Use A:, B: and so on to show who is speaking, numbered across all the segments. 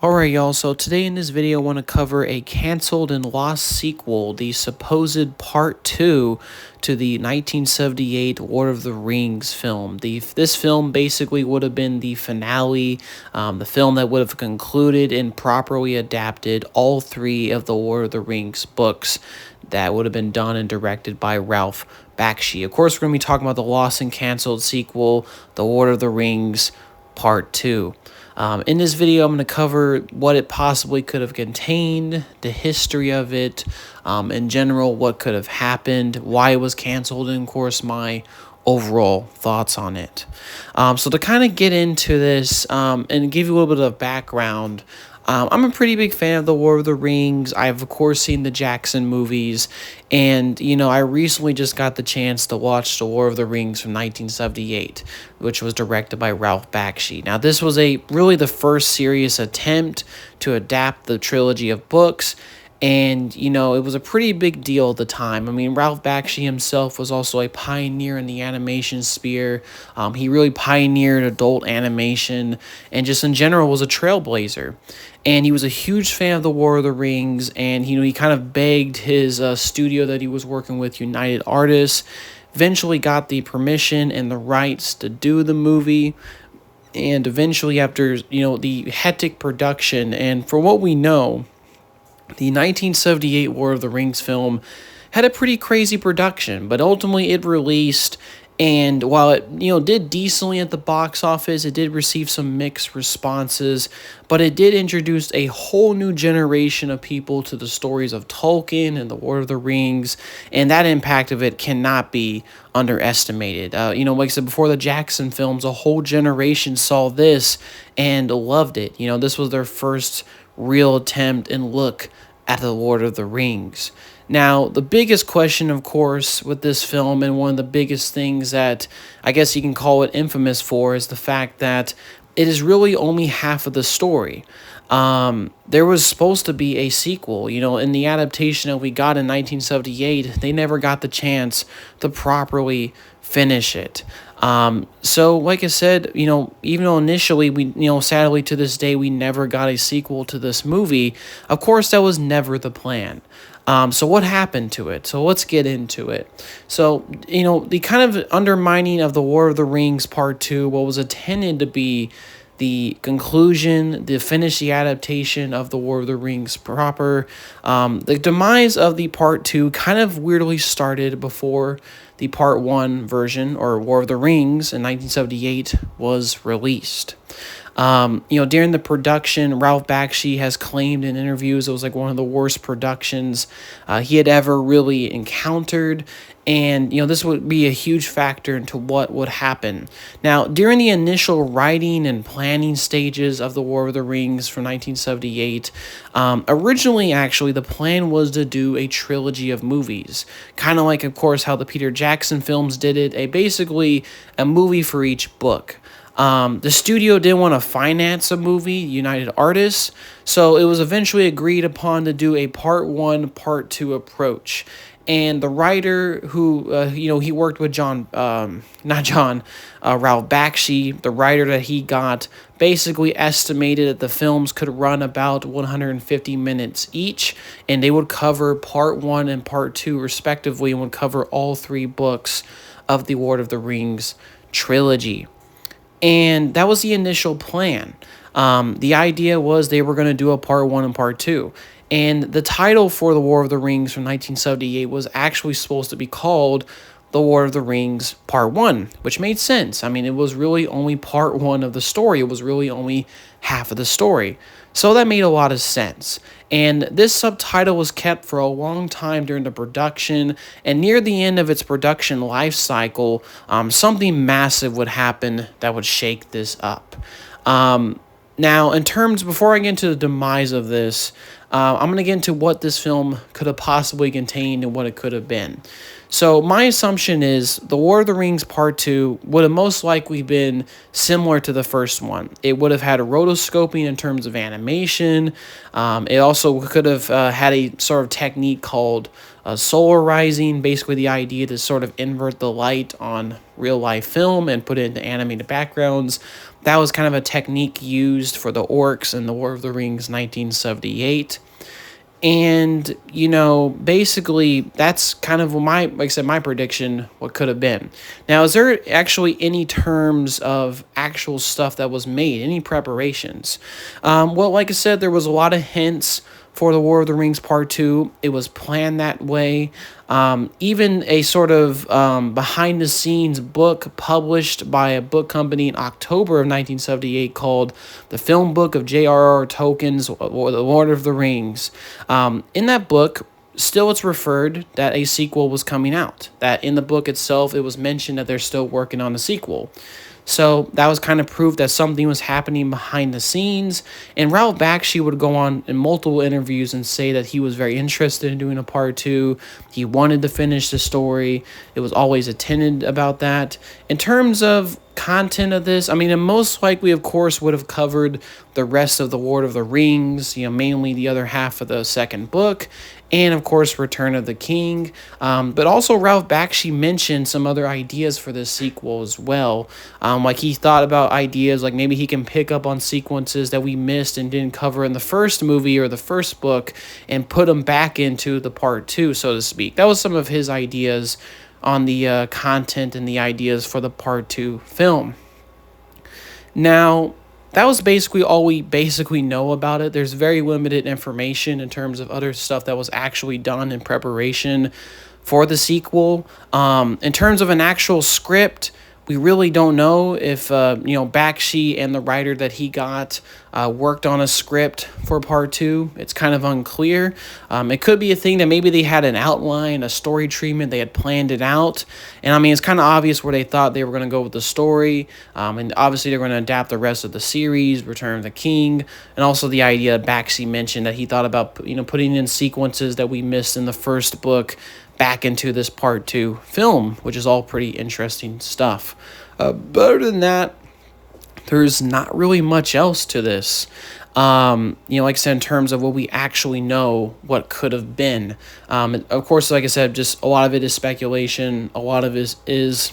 A: Alright y'all, so today in this video I want to cover a canceled and lost sequel, the supposed part 2 to the 1978 Lord of the Rings film. This film basically would have been the finale, the film that would have concluded and properly adapted all three of the Lord of the Rings books that would have been done and directed by Ralph Bakshi. Of course, we're going to be talking about the lost and canceled sequel, The Lord of the Rings Part 2. In this video, I'm going to cover what it possibly could have contained, the history of it, in general, what could have happened, why it was canceled, and of course, my overall thoughts on it. So to kind of get into this and give you a little bit of background, I'm a pretty big fan of The Lord of the Rings. I've, of course, seen the Jackson movies. And, I recently just got the chance to watch The Lord of the Rings from 1978, which was directed by Ralph Bakshi. Now, this was really the first serious attempt to adapt the trilogy of books. And, it was a pretty big deal at the time. I mean, Ralph Bakshi himself was also a pioneer in the animation sphere. He really pioneered adult animation and just in general was a trailblazer. And he was a huge fan of The War of the Rings. And, he kind of begged his studio that he was working with, United Artists, eventually got the permission and the rights to do the movie. And eventually after, the hectic production, and for what we know, the 1978 Lord of the Rings film had a pretty crazy production, but ultimately it released, and while it, did decently at the box office, it did receive some mixed responses, but it did introduce a whole new generation of people to the stories of Tolkien and the Lord of the Rings, and that impact of it cannot be underestimated. Like I said before, the Jackson films, a whole generation saw this and loved it. This was their first real attempt and look at the Lord of the Rings. Now, the biggest question, of course, with this film, and one of the biggest things that I guess you can call it infamous for, is the fact that it is really only half of the story. There was supposed to be a sequel. In the adaptation that we got in 1978, they never got the chance to properly finish it. So like I said, even though initially we, sadly to this day, we never got a sequel to this movie, of course, that was never the plan. So what happened to it? So let's get into it. So, the kind of undermining of the War of the Rings Part 2, what was intended to be the conclusion, the finish the adaptation of the War of the Rings proper. The demise of the Part 2 kind of weirdly started before the Part 1 version, or War of the Rings, in 1978 was released. During the production, Ralph Bakshi has claimed in interviews it was like one of the worst productions he had ever really encountered. And, this would be a huge factor into what would happen. Now, during the initial writing and planning stages of The War of the Rings from 1978, originally, actually, the plan was to do a trilogy of movies. Kind of like, of course, how the Peter Jackson films did it, basically a movie for each book. The studio didn't want to finance a movie, United Artists, so it was eventually agreed upon to do a part 1, part 2 approach. And the writer who, he worked with Ralph Bakshi, the writer that he got, basically estimated that the films could run about 150 minutes each, and they would cover part 1 and part 2 respectively, and would cover all three books of the Lord of the Rings trilogy. And that was the initial plan. The idea was they were going to do a part 1 and part 2. And the title for The War of the Rings from 1978 was actually supposed to be called The War of the Rings Part 1, which made sense. I mean, it was really only part 1 of the story. It was really only half of the story. So that made a lot of sense. And this subtitle was kept for a long time during the production, and near the end of its production life cycle, something massive would happen that would shake this up. Now, before I get into the demise of this, I'm going to get into what this film could have possibly contained and what it could have been. So my assumption is The War of the Rings Part 2 would have most likely been similar to the first one. It would have had a rotoscoping in terms of animation. It also could have had a sort of technique called solarizing, basically the idea to sort of invert the light on real life film and put it into animated backgrounds. That was kind of a technique used for the orcs in the War of the Rings 1978. And, basically, that's kind of like I said, my prediction, what could have been. Now, is there actually any terms of actual stuff that was made, any preparations? Well, like I said, there was a lot of hints for the War of the Rings Part 2. It was planned that way. Even a sort of behind the scenes book published by a book company in October of 1978 called The Film Book of J.R.R. Tolkien's or The Lord of the Rings. In that book, still it's referred that a sequel was coming out. That in the book itself, it was mentioned that they're still working on a sequel. So that was kind of proof that something was happening behind the scenes. And Ralph Bakshi would go on in multiple interviews and say that he was very interested in doing a part 2. He wanted to finish the story. It was always attended about that. In terms of content of this, I mean, it most likely, of course, would have covered the rest of the Lord of the Rings, mainly the other half of the second book, and of course, Return of the King. But also, Ralph Bakshi mentioned some other ideas for this sequel as well. Like he thought about ideas like maybe he can pick up on sequences that we missed and didn't cover in the first movie or the first book and put them back into the part 2, so to speak. That was some of his ideas on the content and the ideas for the part 2 film. Now, that was basically all we basically know about it. There's very limited information in terms of other stuff that was actually done in preparation for the sequel. In terms of an actual script, we really don't know if, Bakshi and the writer that he got worked on a script for part 2. It's kind of unclear. It could be a thing that maybe they had an outline, a story treatment, they had planned it out. And I mean, it's kind of obvious where they thought they were going to go with the story. And obviously they're going to adapt the rest of the series, Return of the King. And also the idea Bakshi mentioned that he thought about, putting in sequences that we missed in the first book back into this part 2 film, which is all pretty interesting stuff. But other than that, there's not really much else to this. Like I said, in terms of what we actually know what could have been. Of course, like I said, just a lot of it is speculation. A lot of it is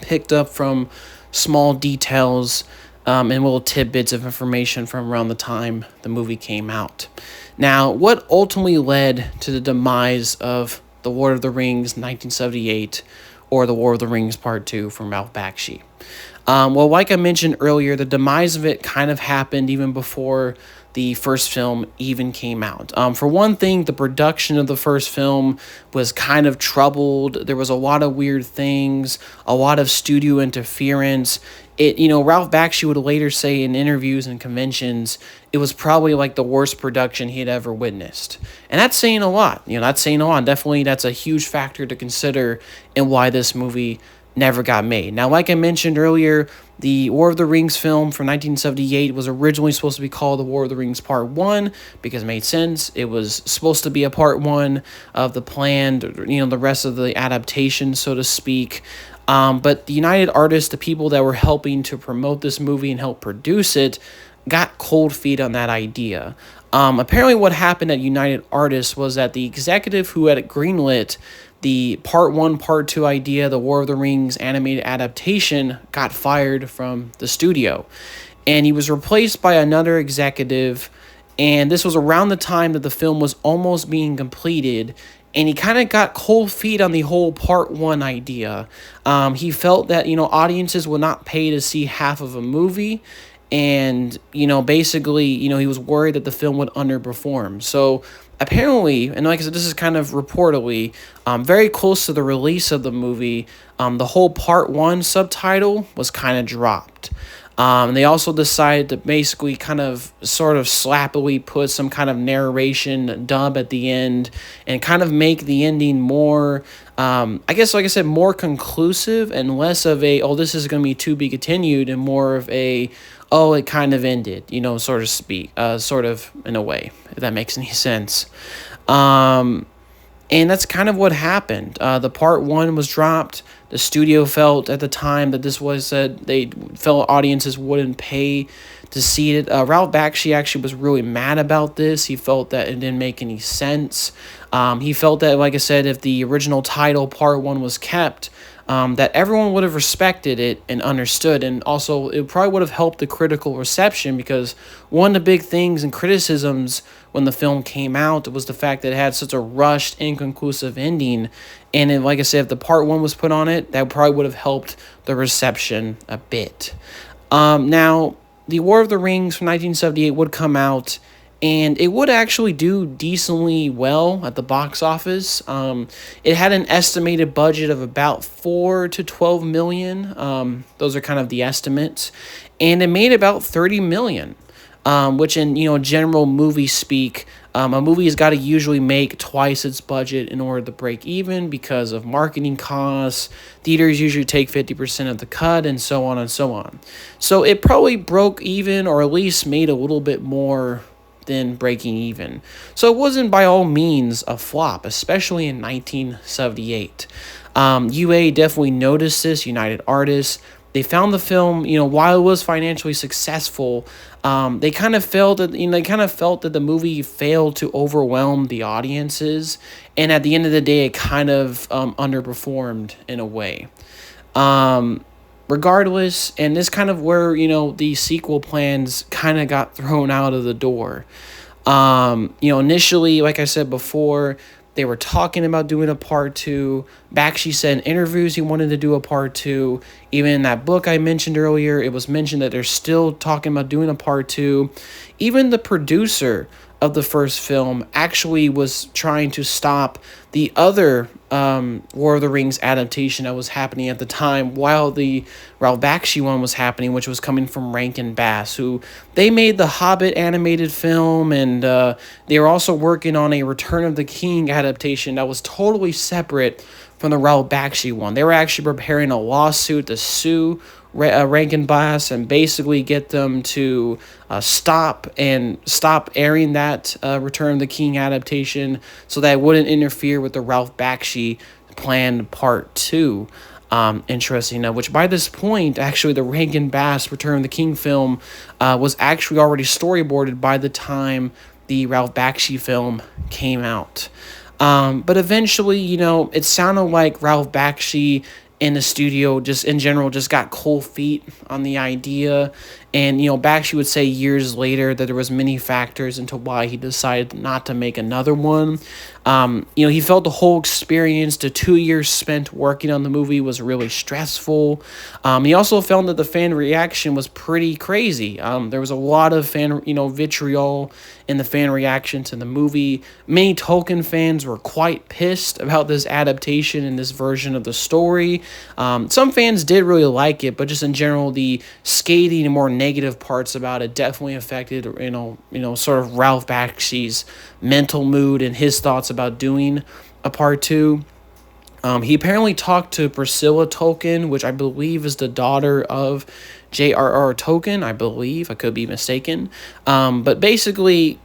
A: picked up from small details and little tidbits of information from around the time the movie came out. Now, what ultimately led to the demise of The Lord of the Rings 1978 or The War of the Rings Part 2 from Ralph Bakshi? Well, like I mentioned earlier, the demise of it kind of happened even before the first film even came out. For one thing, the production of the first film was kind of troubled. There was a lot of weird things, a lot of studio interference. Ralph Bakshi would later say in interviews and conventions, it was probably like the worst production he had ever witnessed. And that's saying a lot. That's saying a lot. Definitely, that's a huge factor to consider in why this movie never got made. Now, like I mentioned earlier, the War of the Rings film from 1978 was originally supposed to be called The War of the Rings Part 1 because it made sense. It was supposed to be a Part 1 of the planned, the rest of the adaptation, so to speak. But the United Artists, the people that were helping to promote this movie and help produce it, got cold feet on that idea. Apparently what happened at United Artists was that the executive who had greenlit the Part 1, Part 2 idea, the War of the Rings animated adaptation, got fired from the studio. And he was replaced by another executive, and this was around the time that the film was almost being completed, and he kind of got cold feet on the whole Part 1 idea. He felt that, audiences would not pay to see half of a movie, and, basically, he was worried that the film would underperform. So apparently, and like I said, this is kind of reportedly, very close to the release of the movie, the whole Part 1 subtitle was kind of dropped. They also decided to basically kind of sort of slappily put some kind of narration dub at the end and kind of make the ending more, I guess, like I said, more conclusive and less of a, oh, this is going to be to be continued, and more of a, oh, it kind of ended, sort of in a way, if that makes any sense. And that's kind of what happened. The Part 1 was dropped. The studio felt at the time that this was they felt audiences wouldn't pay to see it. Ralph Bakshi actually was really mad about this. He felt that it didn't make any sense. He felt that, like I said, if the original title, Part 1, was kept, that everyone would have respected it and understood. And also, it probably would have helped the critical reception, because one of the big things and criticisms when the film came out was the fact that it had such a rushed, inconclusive ending. And then, like I said, if the part one was put on it, that probably would have helped the reception a bit. Now, The War of the Rings from 1978 would come out, and it would actually do decently well at the box office. It had an estimated budget of about 4 to 12 million. Those are kind of the estimates, and it made about 30 million. Which in general movie speak, a movie has got to usually make twice its budget in order to break even because of marketing costs. Theaters usually take 50% of the cut, and so on and so on. So it probably broke even, or at least made a little bit more than breaking even. So it wasn't by all means a flop, especially in 1978. UA definitely noticed this, United Artists. They found the film, while it was financially successful, they kind of felt that the movie failed to overwhelm the audiences, and at the end of the day, it kind of underperformed in a way. Regardless, and this kind of where the sequel plans kind of got thrown out of the door. Initially, like I said before, they were talking about doing a part two. Bakshi said in interviews he wanted to do a part two. Even in that book I mentioned earlier, it was mentioned that they're still talking about doing a part two. Even the producer of the first film actually was trying to stop the other War of the Rings adaptation that was happening at the time, while the Ralph Bakshi one was happening, which was coming from Rankin Bass, who they made the Hobbit animated film, and they were also working on a Return of the King adaptation that was totally separate from the Ralph Bakshi one. They were actually preparing a lawsuit to sue Rankin Bass and basically get them to stop airing that Return of the King adaptation, so that it wouldn't interfere with the Ralph Bakshi planned part two. Interesting, which by this point, actually, the Rankin Bass Return of the King film was actually already storyboarded by the time the Ralph Bakshi film came out. But eventually, it sounded like Ralph Bakshi in the studio just in general just got cold feet on the idea. And Bakshi would say years later that there was many factors into why he decided not to make another one. He felt the whole experience, the 2 years spent working on the movie, was really stressful. He also found that the fan reaction was pretty crazy. There was a lot of fan vitriol in the fan reaction to the movie. Many Tolkien fans were quite pissed about this adaptation and this version of the story. Some fans did really like it, but just in general, the scathing and more negative parts about it definitely affected, sort of Ralph Bakshi's mental mood and his thoughts about doing a part two. He apparently talked to Priscilla Tolkien, which I believe is the daughter of J.R.R. Tolkien, I believe. I could be mistaken. But basically,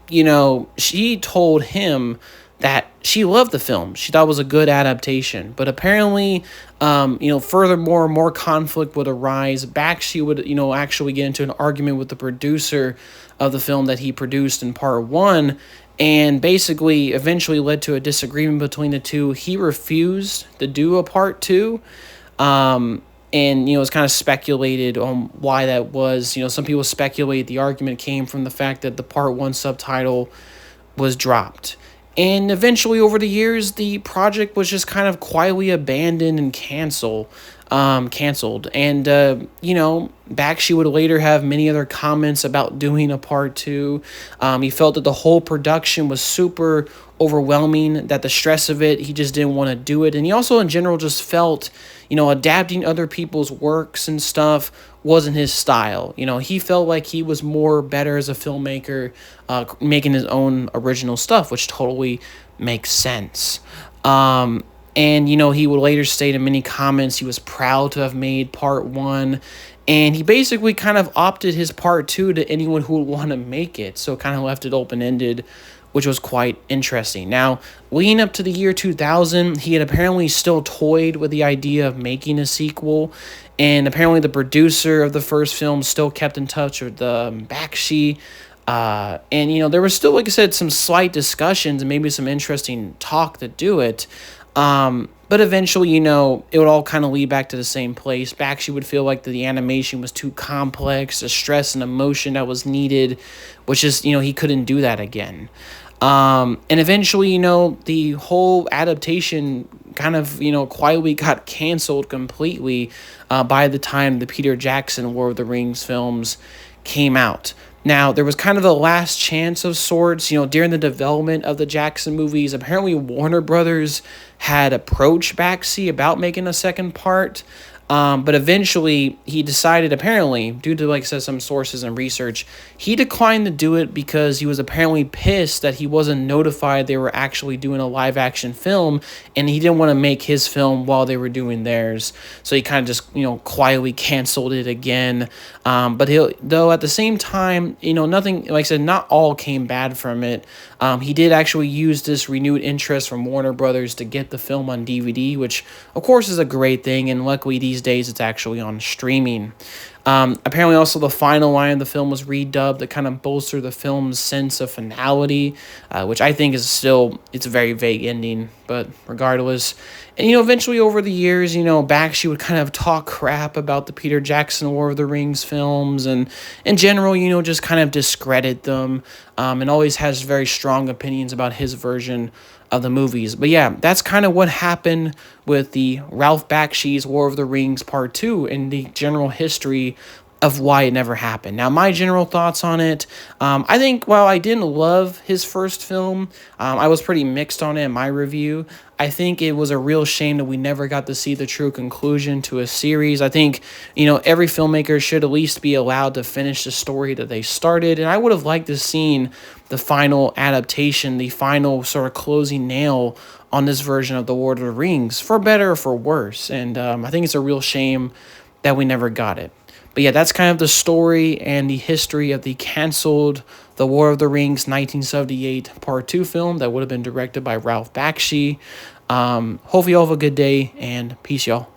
A: she told him that she loved the film. She thought it was a good adaptation. But apparently, furthermore, more conflict would arise. Bakshi would, actually get into an argument with the producer of the film that he produced in part one, and basically eventually led to a disagreement between the two. He refused to do a part two. And, it's kind of speculated on why that was. Some people speculate the argument came from the fact that the part one subtitle was dropped. And eventually, over the years, the project was just kind of quietly abandoned and canceled. And, Bakshi would later have many other comments about doing a part two. He felt that the whole production was super overwhelming, that the stress of it, he just didn't want to do it. And he also, in general, just felt, adapting other people's works and stuff wasn't his style. He felt like he was more better as a filmmaker, making his own original stuff, which totally makes sense. And, he would later state in many comments he was proud to have made part one. And he basically kind of opted his part two to anyone who would want to make it. So kind of left it open-ended, which was quite interesting. Now, leading up to the year 2000, he had apparently still toyed with the idea of making a sequel. And apparently the producer of the first film still kept in touch with Bakshi. And, there was still, like I said, some slight discussions and maybe some interesting talk to do it. But eventually, it would all kind of lead back to the same place. Bakshi would feel like the animation was too complex, the stress and emotion that was needed, which is, he couldn't do that again. And eventually, the whole adaptation kind of, quietly got canceled completely by the time the Peter Jackson War of the Rings films came out. Now, there was kind of a last chance of sorts, during the development of the Jackson movies. Apparently, Warner Brothers had approached Baxi about making a second part. But eventually, he decided, apparently, due to, like I said, some sources and research, he declined to do it because he was apparently pissed that he wasn't notified they were actually doing a live action film, and he didn't want to make his film while they were doing theirs. So he kind of just, quietly canceled it again. But though at the same time, nothing, like I said, not all came bad from it. He did actually use this renewed interest from Warner Brothers to get the film on DVD, which, of course, is a great thing, and luckily these days it's actually on streaming. Apparently, also the final line of the film was redubbed to kind of bolster the film's sense of finality, which I think is still, it's a very vague ending, but regardless. And, eventually over the years, Bakshi would kind of talk crap about the Peter Jackson War of the Rings films, and in general, just kind of discredit them, and always has very strong opinions about his version of the movies. But yeah, that's kind of what happened with the Ralph Bakshi's War of the Rings Part 2 and the general history of why it never happened. Now, my general thoughts on it, I think while I didn't love his first film, I was pretty mixed on it in my review. I think it was a real shame that we never got to see the true conclusion to a series. I think, every filmmaker should at least be allowed to finish the story that they started, and I would have liked to seen the final adaptation, the final sort of closing nail on this version of The Lord of the Rings, for better or for worse, and I think it's a real shame that we never got it. But yeah, that's kind of the story and the history of the canceled The War of the Rings 1978 Part 2 film that would have been directed by Ralph Bakshi. Hopefully you all have a good day, and peace, y'all.